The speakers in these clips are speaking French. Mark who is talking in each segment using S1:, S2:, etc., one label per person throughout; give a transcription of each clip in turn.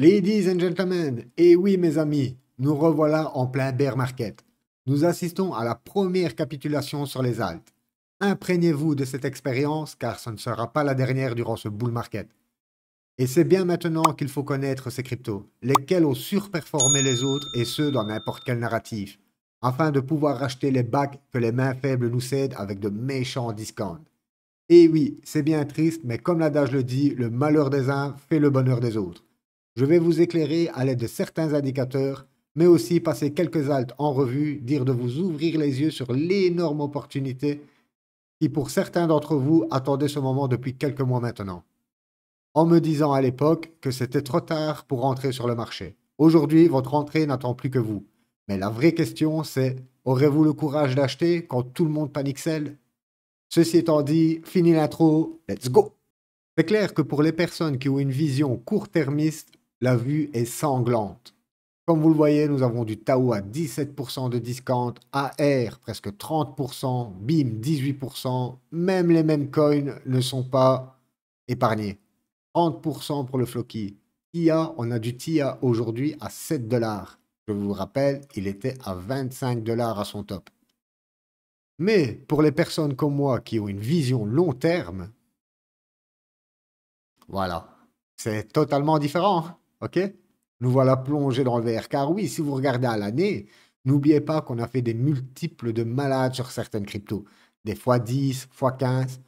S1: Ladies and gentlemen, et oui mes amis, nous revoilà en plein bear market. Nous assistons à la première capitulation sur les altes. Imprégnez-vous de cette expérience car ce ne sera pas la dernière durant ce bull market. Et c'est bien maintenant qu'il faut connaître ces cryptos, lesquels ont surperformé les autres et ceux dans n'importe quel narratif, afin de pouvoir racheter les bacs que les mains faibles nous cèdent avec de méchants discounts. Et oui, c'est bien triste, mais comme l'adage le dit, le malheur des uns fait le bonheur des autres. Je vais vous éclairer à l'aide de certains indicateurs, mais aussi passer quelques haltes en revue, dire de vous ouvrir les yeux sur l'énorme opportunité qui, pour certains d'entre vous, attendaient ce moment depuis quelques mois maintenant, en me disant à l'époque que c'était trop tard pour entrer sur le marché. Aujourd'hui, votre entrée n'attend plus que vous. Mais la vraie question, c'est aurez-vous le courage d'acheter quand tout le monde panique-selle? Ceci étant dit, fini l'intro, let's go! C'est clair que pour les personnes qui ont une vision court-termiste, la vue est sanglante. Comme vous le voyez, nous avons du Tao à 17% de discount, AR presque 30%, BIM 18%, même les mêmes coins ne sont pas épargnés. 30% pour le Floki. TIA, on a du TIA aujourd'hui à 7 dollars. Je vous rappelle, il était à 25 dollars à son top. Mais pour les personnes comme moi qui ont une vision long terme, voilà, c'est totalement différent, ok? Nous voilà plongés dans le vert. Car oui, si vous regardez à l'année, n'oubliez pas qu'on a fait des multiples de malades sur certaines cryptos. Des fois 10, fois 15.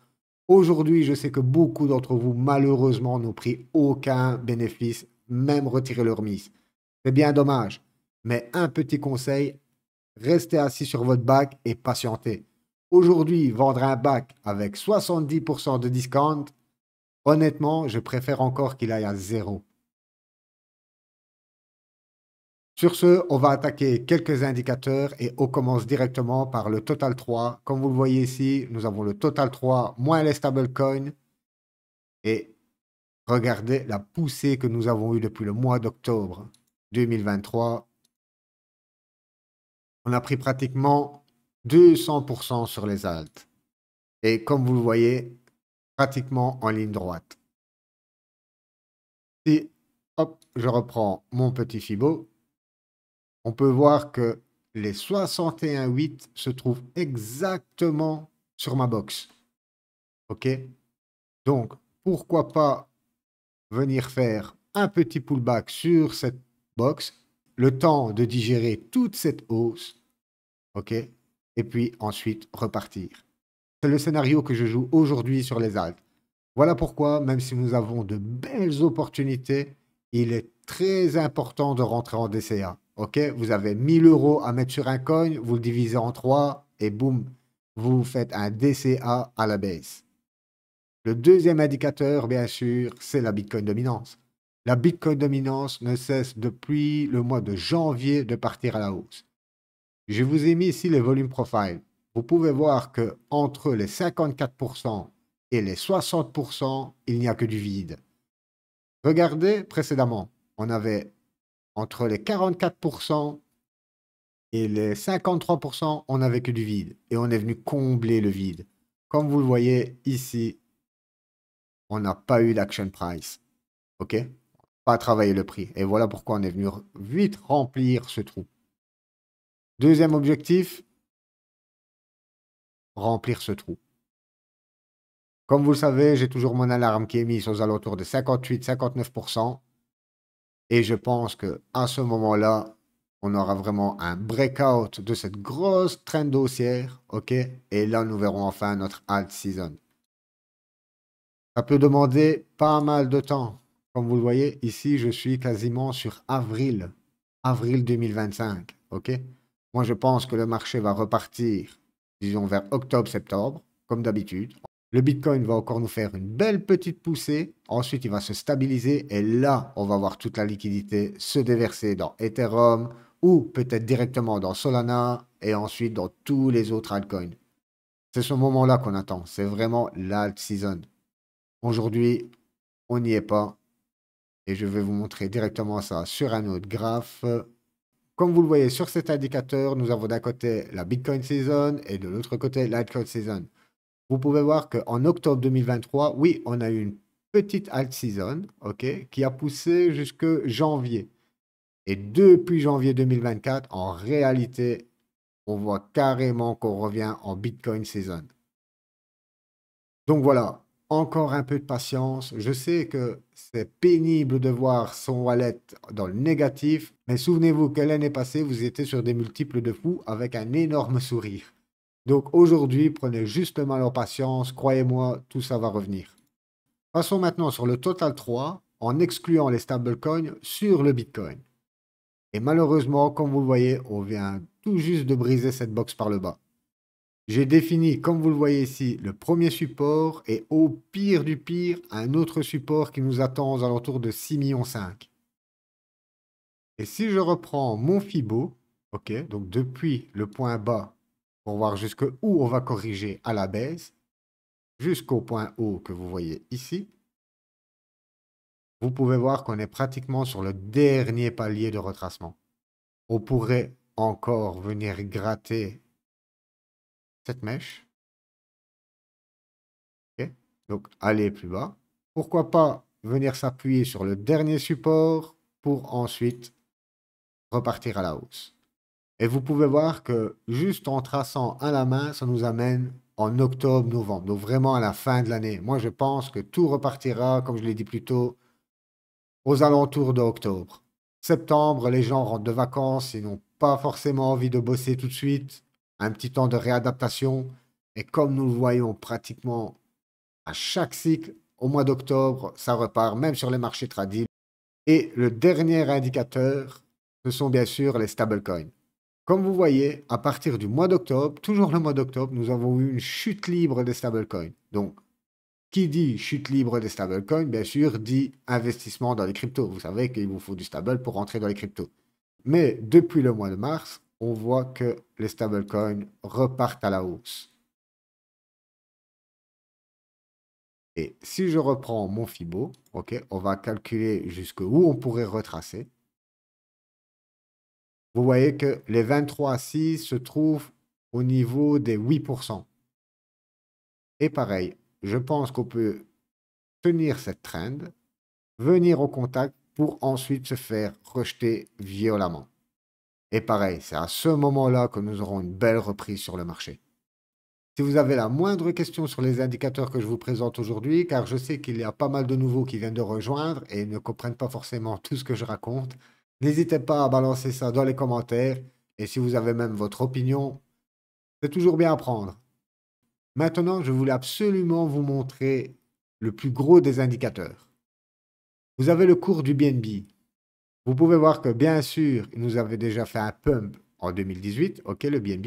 S1: Aujourd'hui, je sais que beaucoup d'entre vous, malheureusement, n'ont pris aucun bénéfice, même retiré leur mise. C'est bien dommage. Mais un petit conseil, restez assis sur votre bac et patientez. Aujourd'hui, vendre un bac avec 70% de discount, honnêtement, je préfère encore qu'il aille à zéro. Sur ce, on va attaquer quelques indicateurs et on commence directement par le Total 3. Comme vous le voyez ici, nous avons le Total 3 moins les stablecoins. Et regardez la poussée que nous avons eue depuis le mois d'octobre 2023. On a pris pratiquement 200% sur les altes. Et comme vous le voyez, pratiquement en ligne droite. Si, hop, je reprends mon petit Fibo, on peut voir que les 61,8 se trouvent exactement sur ma box. OK? Donc, pourquoi pas venir faire un petit pullback sur cette box, le temps de digérer toute cette hausse, OK? Et puis ensuite repartir. C'est le scénario que je joue aujourd'hui sur les altes. Voilà pourquoi, même si nous avons de belles opportunités, il est très important de rentrer en DCA. OK? Vous avez 1000 euros à mettre sur un coin, vous le divisez en 3 et boum, vous faites un DCA à la baisse. Le deuxième indicateur, bien sûr, c'est la Bitcoin dominance. La Bitcoin dominance ne cesse depuis le mois de janvier de partir à la hausse. Je vous ai mis ici les volumes profile. Vous pouvez voir que entre les 54% et les 60%, il n'y a que du vide. Regardez précédemment, on avait entre les 44% et les 53%, on n'avait que du vide. Et on est venu combler le vide. Comme vous le voyez ici, on n'a pas eu d'action price. OK? Pas travailler le prix. Et voilà pourquoi on est venu vite remplir ce trou. Deuxième objectif, remplir ce trou. Comme vous le savez, j'ai toujours mon alarme qui est mise aux alentours de 58-59%. Et je pense qu'à ce moment-là, on aura vraiment un breakout de cette grosse trend haussière. OK? Et là, nous verrons enfin notre alt season. Ça peut demander pas mal de temps. Comme vous le voyez, ici, je suis quasiment sur avril 2025. OK? Moi, je pense que le marché va repartir, disons, vers octobre-septembre, comme d'habitude. Le Bitcoin va encore nous faire une belle petite poussée. Ensuite, il va se stabiliser. Et là, on va voir toute la liquidité se déverser dans Ethereum ou peut-être directement dans Solana et ensuite dans tous les autres altcoins. C'est ce moment-là qu'on attend. C'est vraiment l'alt season. Aujourd'hui, on n'y est pas. Et je vais vous montrer directement ça sur un autre graphe. Comme vous le voyez sur cet indicateur, nous avons d'un côté la Bitcoin Season et de l'autre côté l'Altcoin Season. Vous pouvez voir qu'en octobre 2023, oui, on a eu une petite alt season, ok, qui a poussé jusque janvier. Et depuis janvier 2024, en réalité, on voit carrément qu'on revient en Bitcoin season. Donc voilà, encore un peu de patience. Je sais que c'est pénible de voir son wallet dans le négatif, mais souvenez-vous que l'année passée, vous étiez sur des multiples de fous avec un énorme sourire. Donc aujourd'hui, prenez justement leur patience, croyez-moi, tout ça va revenir. Passons maintenant sur le Total 3 en excluant les stablecoins sur le Bitcoin. Et malheureusement, comme vous le voyez, on vient tout juste de briser cette box par le bas. J'ai défini, comme vous le voyez ici, le premier support et au pire du pire, un autre support qui nous attend aux alentours de 6,5 millions. Et si je reprends mon Fibo, ok, donc depuis le point bas, pour voir jusqu'où on va corriger à la baisse, jusqu'au point haut que vous voyez ici, vous pouvez voir qu'on est pratiquement sur le dernier palier de retracement. On pourrait encore venir gratter cette mèche. Ok, donc, aller plus bas. Pourquoi pas venir s'appuyer sur le dernier support pour ensuite repartir à la hausse. Et vous pouvez voir que juste en traçant à la main, ça nous amène en octobre, novembre. Donc vraiment à la fin de l'année. Moi, je pense que tout repartira, comme je l'ai dit plus tôt, aux alentours d'octobre. Septembre, les gens rentrent de vacances, ils n'ont pas forcément envie de bosser tout de suite. Un petit temps de réadaptation. Et comme nous le voyons pratiquement à chaque cycle, au mois d'octobre, ça repart, même sur les marchés tradis. Et le dernier indicateur, ce sont bien sûr les stablecoins. Comme vous voyez, à partir du mois d'octobre, toujours le mois d'octobre, nous avons eu une chute libre des stablecoins. Donc, qui dit chute libre des stablecoins, bien sûr, dit investissement dans les cryptos. Vous savez qu'il vous faut du stable pour rentrer dans les cryptos. Mais depuis le mois de mars, on voit que les stablecoins repartent à la hausse. Et si je reprends mon Fibo, ok, on va calculer jusqu'où on pourrait retracer. Vous voyez que les 23,6 se trouvent au niveau des 8%. Et pareil, je pense qu'on peut tenir cette trend, venir au contact pour ensuite se faire rejeter violemment. Et pareil, c'est à ce moment-là que nous aurons une belle reprise sur le marché. Si vous avez la moindre question sur les indicateurs que je vous présente aujourd'hui, car je sais qu'il y a pas mal de nouveaux qui viennent de rejoindre et ne comprennent pas forcément tout ce que je raconte, n'hésitez pas à balancer ça dans les commentaires. Et si vous avez même votre opinion, c'est toujours bien à prendre. Maintenant, je voulais absolument vous montrer le plus gros des indicateurs. Vous avez le cours du BNB. Vous pouvez voir que bien sûr, il nous avait déjà fait un pump en 2018, ok, le BNB.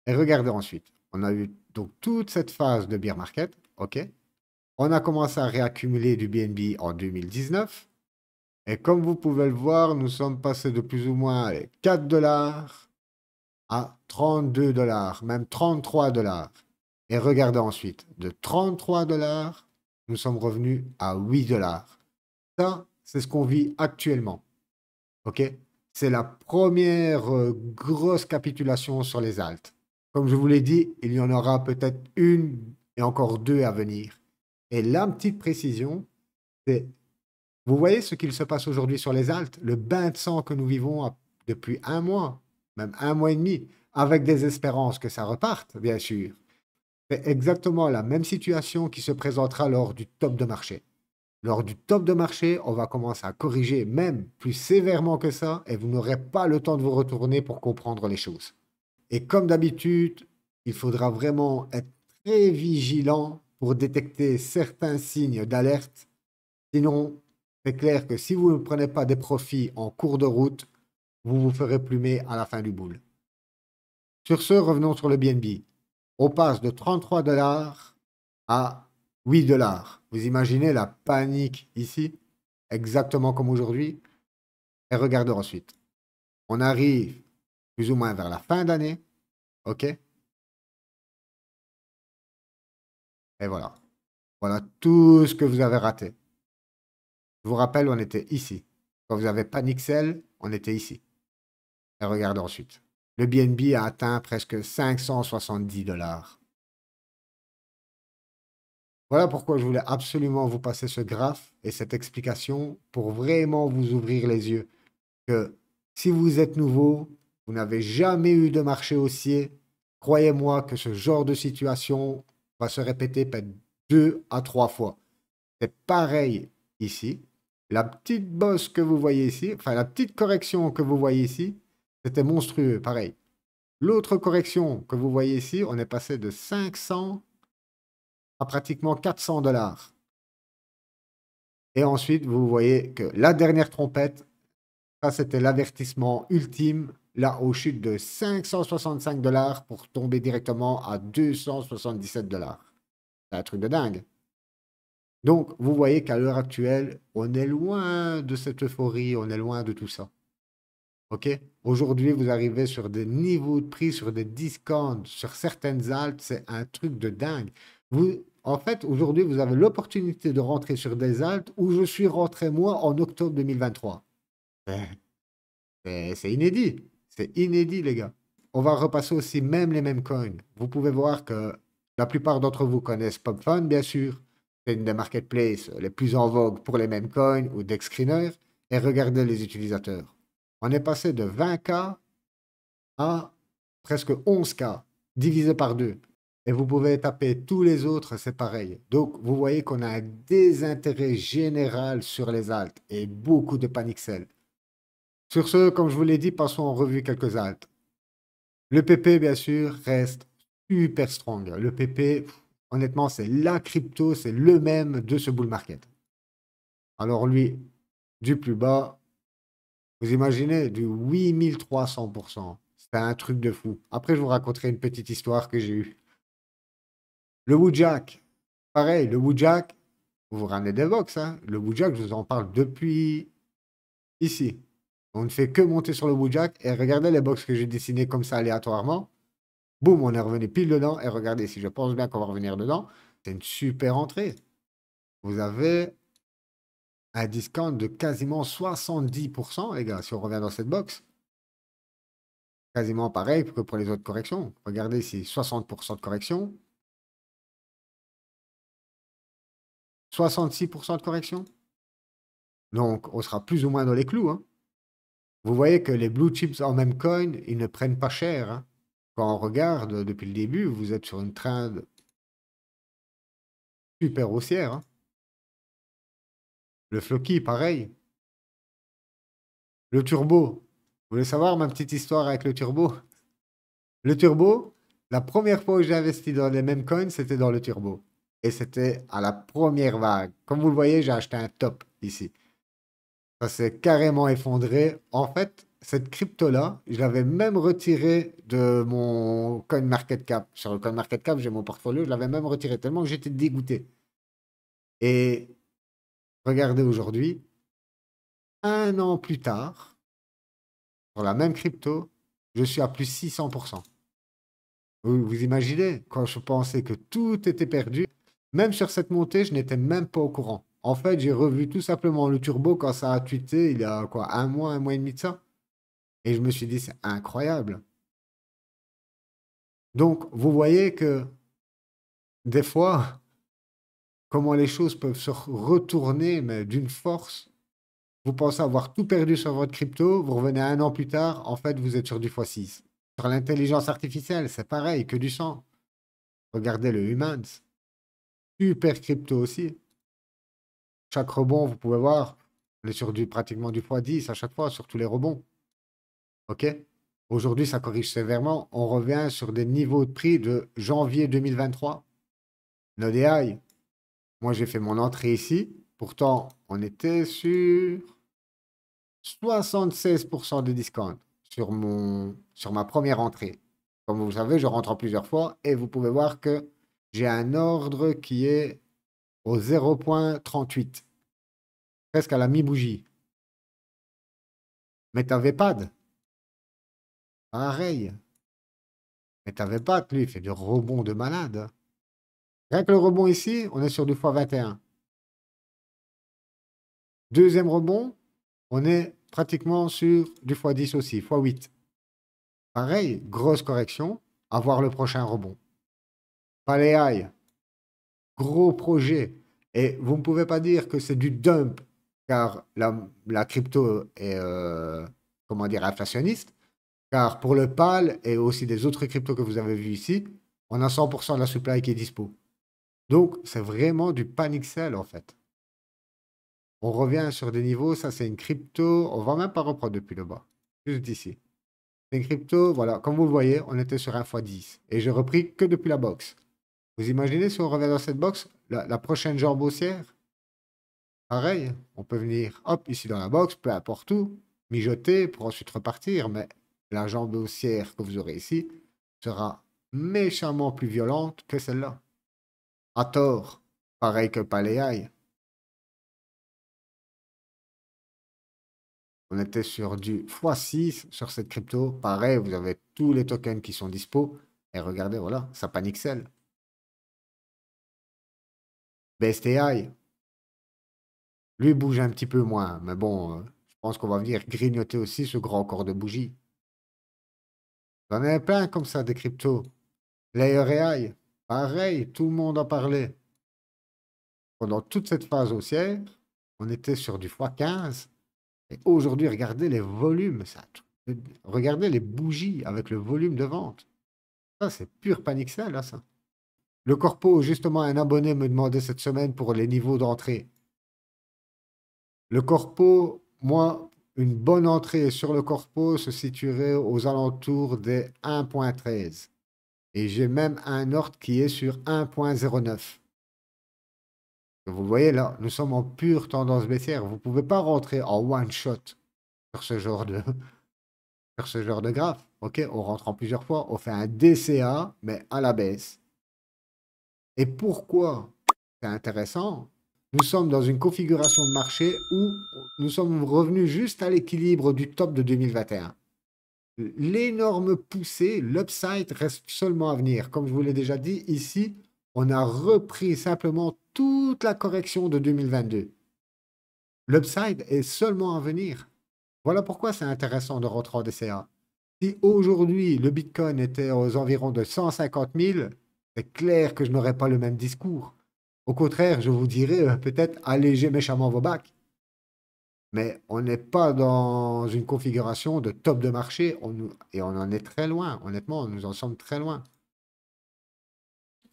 S1: Et regardez ensuite, on a eu donc toute cette phase de bear market, ok. On a commencé à réaccumuler du BNB en 2019. Et comme vous pouvez le voir, nous sommes passés de plus ou moins 4 dollars à 32 dollars, même 33 dollars. Et regardez ensuite, de 33 dollars, nous sommes revenus à 8 dollars. Ça, c'est ce qu'on vit actuellement. OK? C'est la première grosse capitulation sur les altes. Comme je vous l'ai dit, il y en aura peut-être une et encore deux à venir. Et la petite précision, c'est, vous voyez ce qu'il se passe aujourd'hui sur les altes, le bain de sang que nous vivons depuis un mois, même un mois et demi, avec des espérances que ça reparte, bien sûr. C'est exactement la même situation qui se présentera lors du top de marché. Lors du top de marché, on va commencer à corriger même plus sévèrement que ça et vous n'aurez pas le temps de vous retourner pour comprendre les choses. Et comme d'habitude, il faudra vraiment être très vigilant pour détecter certains signes d'alerte. Sinon, c'est clair que si vous ne prenez pas des profits en cours de route, vous vous ferez plumer à la fin du boule. Sur ce, revenons sur le BNB. On passe de 33 dollars à 8 dollars. Vous imaginez la panique ici, exactement comme aujourd'hui. Et regardez ensuite. On arrive plus ou moins vers la fin d'année. OK? Et voilà. Voilà tout ce que vous avez raté. Je vous rappelle, on était ici. Quand vous avez panic sell, on était ici. Et regardez ensuite. Le BNB a atteint presque 570 dollars. Voilà pourquoi je voulais absolument vous passer ce graphe et cette explication pour vraiment vous ouvrir les yeux. Que si vous êtes nouveau, vous n'avez jamais eu de marché haussier, croyez-moi que ce genre de situation va se répéter peut-être 2 à 3 fois. C'est pareil ici. La petite bosse que vous voyez ici, enfin la petite correction que vous voyez ici, c'était monstrueux, pareil. L'autre correction que vous voyez ici, on est passé de 500 à pratiquement 400 $. Et ensuite, vous voyez que la dernière trompette, ça c'était l'avertissement ultime, là au chute de 565 $ pour tomber directement à 277 $. C'est un truc de dingue. Donc, vous voyez qu'à l'heure actuelle, on est loin de cette euphorie, on est loin de tout ça. OK? Aujourd'hui, vous arrivez sur des niveaux de prix, sur des discounts, sur certaines altes, c'est un truc de dingue. En fait, aujourd'hui, vous avez l'opportunité de rentrer sur des altes où je suis rentré moi en octobre 2023. C'est c'est inédit. C'est inédit, les gars. On va repasser aussi même les mêmes coins. Vous pouvez voir que la plupart d'entre vous connaissent PubFund, bien sûr. C'est une des marketplaces les plus en vogue pour les mêmes coins ou d'exscreeners. Et regardez les utilisateurs. On est passé de 20K à presque 11K, divisé par deux. Et vous pouvez taper tous les autres, c'est pareil. Donc, vous voyez qu'on a un désintérêt général sur les altes et beaucoup de panic sell. Sur ce, comme je vous l'ai dit, passons en revue quelques altes. Le PP, bien sûr, reste super strong. Le PP, honnêtement, c'est la crypto, c'est le même de ce bull market. Alors lui, du plus bas, vous imaginez, du 8300%. C'est un truc de fou. Après, je vous raconterai une petite histoire que j'ai eue. Le Woodjack, pareil, le Woodjack, vous vous ramenez des box, hein. Le Woodjack, je vous en parle depuis ici. On ne fait que monter sur le Woodjack et regardez les box que j'ai dessinées comme ça aléatoirement. Boum, on est revenu pile dedans. Et regardez, si je pense bien qu'on va revenir dedans, c'est une super entrée. Vous avez un discount de quasiment 70%, les gars, si on revient dans cette box. Quasiment pareil que pour les autres corrections. Regardez ici, 60% de correction. 66% de correction. Donc, on sera plus ou moins dans les clous, hein. Vous voyez que les blue chips en même coin, ils ne prennent pas cher, hein. Quand on regarde depuis le début, vous êtes sur une trend super haussière, hein. Le Floki, pareil. Le turbo. Vous voulez savoir ma petite histoire avec le turbo? Le turbo, la première fois où j'ai investi dans les mêmes coins, c'était dans le turbo. Et c'était à la première vague. Comme vous le voyez, j'ai acheté un top ici. Ça s'est carrément effondré. En fait, cette crypto-là, je l'avais même retirée de mon coin market cap. Sur le coin market cap, j'ai mon portfolio, je l'avais même retiré tellement que j'étais dégoûté. Et regardez aujourd'hui, un an plus tard, sur la même crypto, je suis à plus 600%. Vous imaginez, quand je pensais que tout était perdu, même sur cette montée, je n'étais même pas au courant. En fait, j'ai revu tout simplement le turbo quand ça a tweeté il y a quoi, un mois et demi de ça. Et je me suis dit, c'est incroyable. Donc, vous voyez que des fois, comment les choses peuvent se retourner, mais d'une force. Vous pensez avoir tout perdu sur votre crypto, vous revenez un an plus tard, en fait, vous êtes sur du x6. Sur l'intelligence artificielle, c'est pareil, que du sang. Regardez le Humans, super crypto aussi. Chaque rebond, vous pouvez voir, on est sur pratiquement du x10 à chaque fois, sur tous les rebonds. OK? Aujourd'hui, ça corrige sévèrement. On revient sur des niveaux de prix de janvier 2023. L'ODI, moi j'ai fait mon entrée ici. Pourtant, on était sur 76% de discount sur ma première entrée. Comme vous savez, je rentre en plusieurs fois et vous pouvez voir que j'ai un ordre qui est au 0,38, presque à la mi-bougie. MetaVPad, pareil. MetaVPad, lui, il fait du rebond de malade. Rien que le rebond ici, on est sur du x21. Deuxième rebond, on est pratiquement sur du x10 aussi, x8. Pareil, grosse correction, à voir le prochain rebond. Paléaille, gros projet. Et vous ne pouvez pas dire que c'est du dump, car la crypto est, comment dire, inflationniste. Car pour le PAL et aussi des autres cryptos que vous avez vus ici, on a 100% de la supply qui est dispo. Donc, c'est vraiment du panic sell en fait. On revient sur des niveaux, ça c'est une crypto, on va même pas reprendre depuis le bas, juste d'ici. C'est une crypto, voilà, comme vous le voyez, on était sur 1 x 10 et j'ai repris que depuis la box. Vous imaginez si on revient dans cette box, la prochaine jambe haussière, pareil, on peut venir, hop, ici dans la box, peu importe où, mijoter pour ensuite repartir, mais la jambe haussière que vous aurez ici sera méchamment plus violente que celle-là. À tort, pareil que Paléaï. On était sur du x6 sur cette crypto. Pareil, vous avez tous les tokens qui sont dispo. Et regardez, voilà, ça panique celle. BSTI, lui bouge un petit peu moins. Mais bon, je pense qu'on va venir grignoter aussi ce grand corps de bougie. J'en ai plein comme ça des cryptos. Layer AI, pareil, tout le monde en parlait. Pendant toute cette phase haussière, on était sur du x15. Et aujourd'hui, regardez les volumes. Regardez les bougies avec le volume de vente. Ça, c'est pur panic sell, là, ça. Le corpo, justement, un abonné me demandait cette semaine pour les niveaux d'entrée. Le corpo, moi, une bonne entrée sur le corpo se situerait aux alentours des 1.13. Et j'ai même un ordre qui est sur 1.09. Vous voyez là, nous sommes en pure tendance baissière. Vous ne pouvez pas rentrer en one shot sur ce genre de, sur ce genre de graphe. Ok, on rentre en plusieurs fois, on fait un DCA, mais à la baisse. Et pourquoi c'est intéressant? Nous sommes dans une configuration de marché où nous sommes revenus juste à l'équilibre du top de 2021. L'énorme poussée, l'upside reste seulement à venir. Comme je vous l'ai déjà dit, ici, on a repris simplement toute la correction de 2022. L'upside est seulement à venir. Voilà pourquoi c'est intéressant de rentrer en DCA. Si aujourd'hui le Bitcoin était aux environs de 150 000, c'est clair que je n'aurais pas le même discours. Au contraire, je vous dirais peut-être alléger méchamment vos bacs. Mais on n'est pas dans une configuration de top de marché et on en est très loin. Honnêtement, nous en sommes très loin.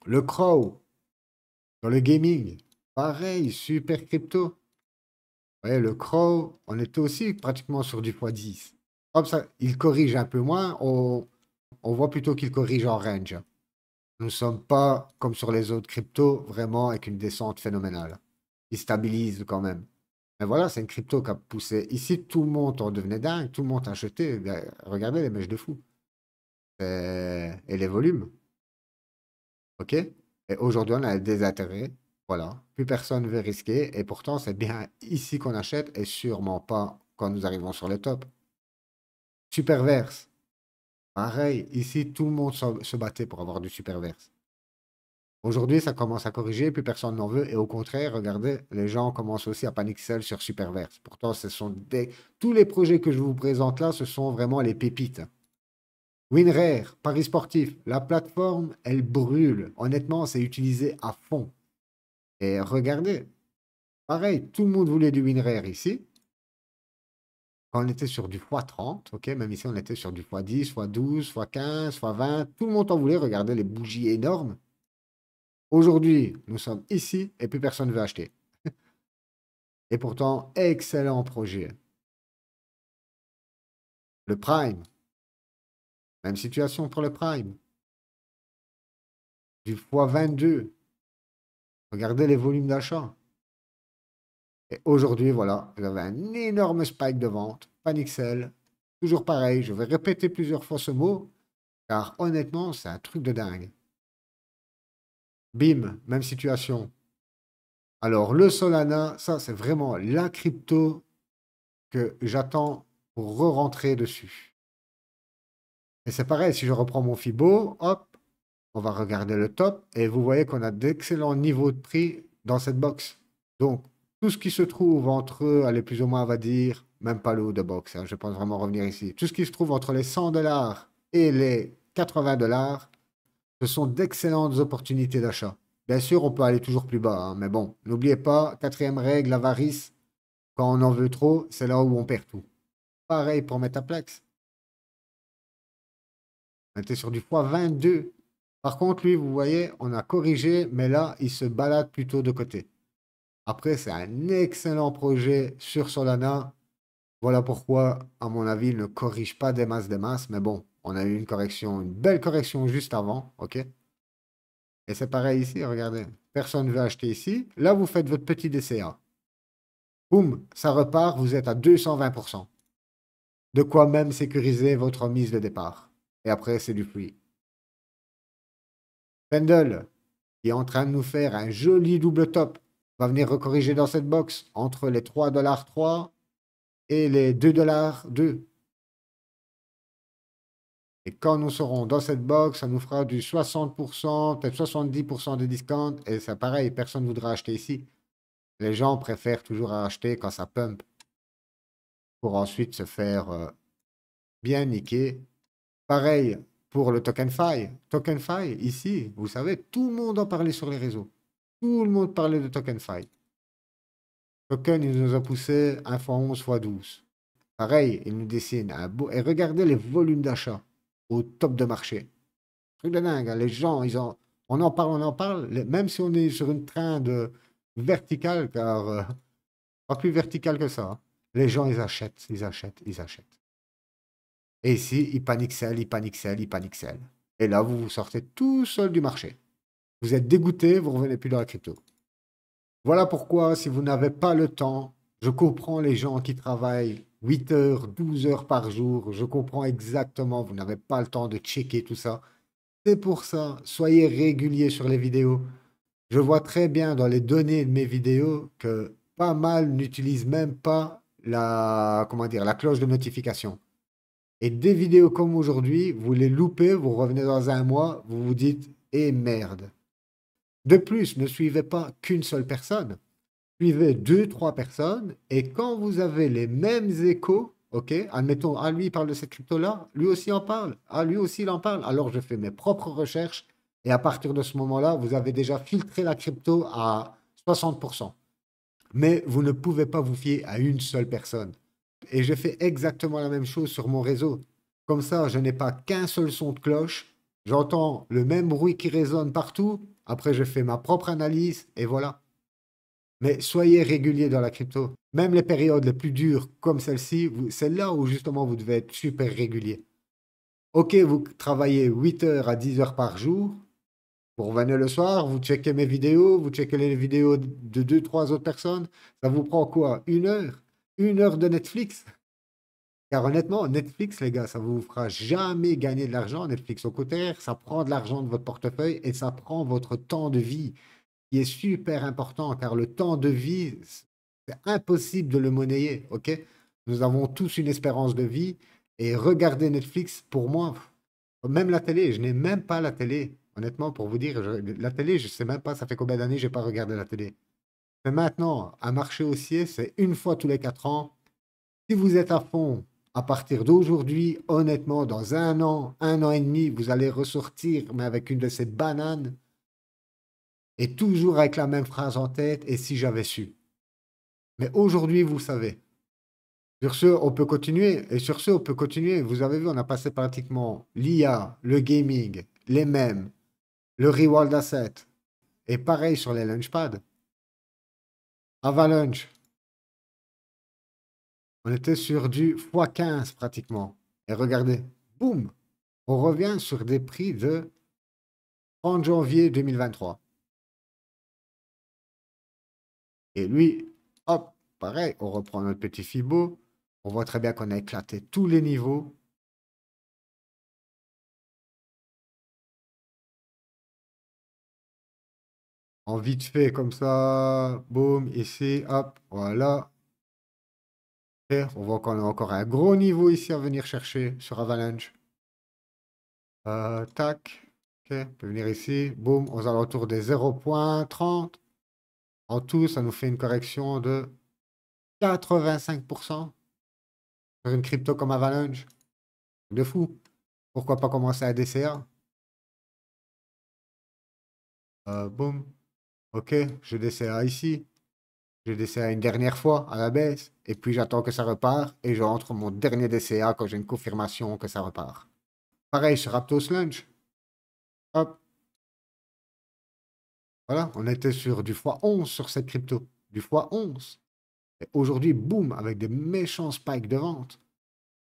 S1: Le Crow, dans le gaming, pareil, super crypto. Ouais, le Crow, on était aussi pratiquement sur du x10. Hop, ça, il corrige un peu moins. On voit plutôt qu'il corrige en range. Nous ne sommes pas comme sur les autres cryptos, vraiment avec une descente phénoménale. Il stabilise quand même. Mais voilà, c'est une crypto qui a poussé. Ici, tout le monde en devenait dingue, tout le monde a acheté. Regardez les mèches de fou. Et les volumes. OK? Et aujourd'hui, on a des intérêts. Voilà. Plus personne ne veut risquer. Et pourtant, c'est bien ici qu'on achète et sûrement pas quand nous arrivons sur le top. Superverse. Pareil, ici, tout le monde se battait pour avoir du Superverse. Aujourd'hui, ça commence à corriger, plus personne n'en veut. Et au contraire, regardez, les gens commencent aussi à panic sell sur Superverse. Pourtant, tous les projets que je vous présente là, ce sont vraiment les pépites. WinRare, Paris sportif, la plateforme, elle brûle. Honnêtement, c'est utilisé à fond. Et regardez, pareil, tout le monde voulait du WinRare ici. Quand on était sur du x30, ok, même ici, on était sur du x10, x12, x15, x20. Tout le monde en voulait. Regardez les bougies énormes. Aujourd'hui, nous sommes ici et plus personne ne veut acheter. Et pourtant, excellent projet. Le Prime. Même situation pour le Prime. Du x22. Regardez les volumes d'achat. Et aujourd'hui, voilà, vous avez un énorme spike de vente. Panic sell. Toujours pareil, je vais répéter plusieurs fois ce mot, car honnêtement, c'est un truc de dingue. Bim, même situation. Alors, le Solana, ça, c'est vraiment la crypto que j'attends pour re-rentrer dessus. Et c'est pareil, si je reprends mon Fibo, hop, on va regarder le top et vous voyez qu'on a d'excellents niveaux de prix dans cette box. Donc, tout ce qui se trouve entre, allez, plus ou moins, on va dire, même pas le haut de box, hein, je pense vraiment revenir ici. Tout ce qui se trouve entre les 100 $ et les 80 $, ce sont d'excellentes opportunités d'achat. Bien sûr, on peut aller toujours plus bas, hein, mais bon, n'oubliez pas, quatrième règle, l'avarice, quand on en veut trop, c'est là où on perd tout. Pareil pour Metaplex. On était sur du x22. Par contre, lui, vous voyez, on a corrigé, mais là, il se balade plutôt de côté. Après, c'est un excellent projet sur Solana. Voilà pourquoi, à mon avis, il ne corrige pas des masses. Mais bon, on a eu une correction, une belle correction juste avant, ok? Et c'est pareil ici, regardez. Personne ne veut acheter ici. Là, vous faites votre petit DCA. Boum, ça repart, vous êtes à 220%. De quoi même sécuriser votre mise de départ. Et après, c'est du free. Pendle, qui est en train de nous faire un joli double top, va venir recorriger dans cette box entre les 3,3 $ et les 2,2 $. Et quand nous serons dans cette box, ça nous fera du 60%, peut-être 70% de discount. Et c'est pareil, personne ne voudra acheter ici. Les gens préfèrent toujours acheter quand ça pump pour ensuite se faire bien niquer. Pareil pour le TokenFi. TokenFi, ici, vous savez, tout le monde en parlait sur les réseaux. Tout le monde parlait de TokenFi. Token, il nous a poussé 1 x 11 x 12. Pareil, il nous dessine un beau... Et regardez les volumes d'achat au top de marché. Truc de dingue, hein. Les gens, on en parle. Même si on est sur une trend verticale, car pas plus verticale que ça, hein. Les gens, ils achètent, ils achètent, ils achètent. Et ici, ils paniquent sell, ils paniquent sell, ils paniquent sell. Et là, vous vous sortez tout seul du marché. Vous êtes dégoûté, vous ne revenez plus dans la crypto. Voilà pourquoi, si vous n'avez pas le temps, je comprends les gens qui travaillent 8 heures, 12 heures par jour. Je comprends exactement, vous n'avez pas le temps de checker tout ça. C'est pour ça, soyez réguliers sur les vidéos. Je vois très bien dans les données de mes vidéos que pas mal n'utilisent même pas comment dire, la cloche de notification. Et des vidéos comme aujourd'hui, vous les loupez, vous revenez dans un mois, vous vous dites, eh merde. De plus, ne suivez pas qu'une seule personne. Suivez deux, trois personnes, et quand vous avez les mêmes échos, ok, admettons, ah lui il parle de cette crypto-là, lui aussi en parle, ah lui aussi il en parle, alors je fais mes propres recherches, et à partir de ce moment-là, vous avez déjà filtré la crypto à 60%. Mais vous ne pouvez pas vous fier à une seule personne. Et je fais exactement la même chose sur mon réseau. Comme ça, je n'ai pas qu'un seul son de cloche, j'entends le même bruit qui résonne partout, après je fais ma propre analyse, et voilà. Mais soyez régulier dans la crypto. Même les périodes les plus dures comme celle-ci, c'est là où justement vous devez être super régulier. Ok, vous travaillez 8 heures à 10 heures par jour. Vous revenez le soir, vous checkez mes vidéos, vous checkez les vidéos de deux, trois autres personnes. Ça vous prend quoi? 1 heure? 1 heure de Netflix? Car honnêtement, Netflix, les gars, ça vous fera jamais gagner de l'argent. Netflix, au contraire, ça prend de l'argent de votre portefeuille et ça prend votre temps de vie, qui est super important, car le temps de vie, c'est impossible de le monnayer, ok? Nous avons tous une espérance de vie, et regarder Netflix, pour moi, même la télé, je n'ai même pas la télé. Honnêtement, pour vous dire, la télé, je sais même pas, ça fait combien d'années que j'ai pas regardé la télé. Mais maintenant, un marché haussier, c'est une fois tous les 4 ans. Si vous êtes à fond, à partir d'aujourd'hui, honnêtement, dans un an et demi, vous allez ressortir, mais avec une de ces bananes, et toujours avec la même phrase en tête, et si j'avais su. Mais aujourd'hui, vous savez. Sur ce, on peut continuer. Et sur ce, on peut continuer. Vous avez vu, on a passé pratiquement l'IA, le gaming, les mèmes, le reward asset. Et pareil sur les launchpads. Avalanche, on était sur du x15 pratiquement. Et regardez, boum, on revient sur des prix de 30 janvier 2023. Et lui, hop, pareil, on reprend notre petit Fibo. On voit très bien qu'on a éclaté tous les niveaux. En vite fait, comme ça, boum, ici, hop, voilà. Et on voit qu'on a encore un gros niveau ici à venir chercher sur Avalanche. Tac, ok, on peut venir ici, boum, aux alentours des 0,30. En tout, ça nous fait une correction de 85% sur une crypto comme Avalanche. De fou. Pourquoi pas commencer à DCA? Boum. Ok, je DCA ici. Je DCA une dernière fois à la baisse. Et puis j'attends que ça repart. Et je rentre mon dernier DCA quand j'ai une confirmation que ça repart. Pareil sur Aptos Lunch. Hop, voilà, on était sur du x11 sur cette crypto. Du x11. Et aujourd'hui, boum, avec des méchants spikes de vente.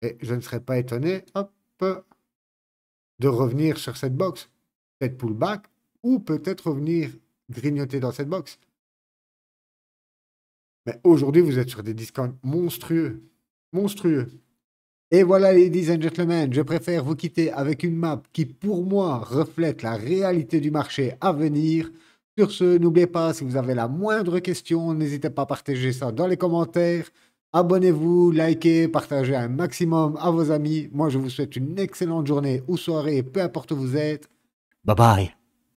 S1: Et je ne serais pas étonné, hop, de revenir sur cette box. Peut-être pullback, ou peut-être revenir grignoter dans cette box. Mais aujourd'hui, vous êtes sur des discounts monstrueux. Monstrueux. Et voilà, ladies and gentlemen, je préfère vous quitter avec une map qui, pour moi, reflète la réalité du marché à venir. Sur ce, n'oubliez pas, si vous avez la moindre question, n'hésitez pas à partager ça dans les commentaires. Abonnez-vous, likez, partagez un maximum à vos amis. Moi, je vous souhaite une excellente journée ou soirée, peu importe où vous êtes. Bye bye.